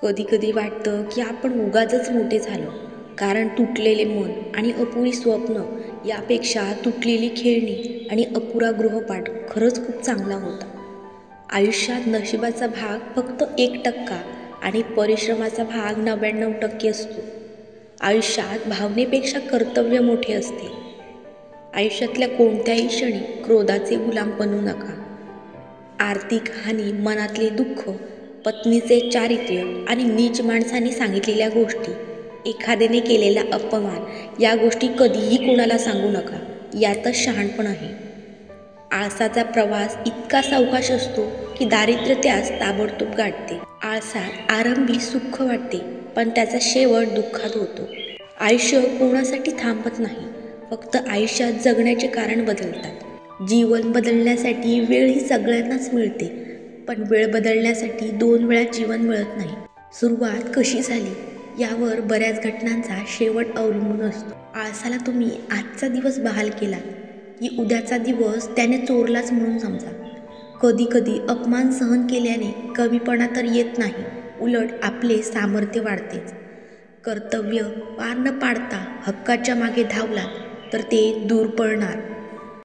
कधी कधी वाटतं की आपण उगाचच मोठे झालो, कारण तुटलेले मन आणि अपुरी स्वप्न यापेक्षा तुटलेली खेळणी आणि अपुरा गृहपाठ खरंच खूप चांगला होता. आयुष्यात नशिबाचा भाग फक्त 1% आणि परिश्रमाचा भाग 99% असतो. आयुष्यात भावनेपेक्षा कर्तव्य मोठे असते. आयुष्यातल्या कोणत्याही क्षणी क्रोधाचे गुलाम बनू नका. आर्थिक हानी, मनातले दुःख, पत्नीचे चारित्र्य आणि नीच माणसाने सांगितलेल्या गोष्टी, एखाद्याने केलेला अपमान या गोष्टी कधीही कोणाला सांगू नका. यातच शहाणपण आहे. आळसाचा प्रवास इतका सावकाश असतो की दारिद्र्य त्यास ताबडतोब गाठते. आळसात आरंभी सुख वाटते, पण त्याचा शेवट दुःखात होतो. आयुष्य कोणासाठी थांबत नाही, फक्त आयुष्यात जगण्याचे कारण बदलतात. जीवन बदलण्यासाठी वेळ ही सगळ्यांनाच मिळते, पण वेळ बदलण्यासाठी 2 वेळा जीवन मिळत नाही. सुरुवात कशी झाली यावर बऱ्याच घटनांचा शेवट अवलंबून असतो. आळसाला तुम्ही आजचा दिवस बहाल केलात की उद्याचा दिवस त्याने चोरलाच म्हणून समजा. कधी कधी अपमान सहन केल्याने कमीपणा तर येत नाही, उलट आपले सामर्थ्य वाढतेच. कर्तव्य पार न पाडता हक्काच्या मागे धावलात तर ते दूर पळणार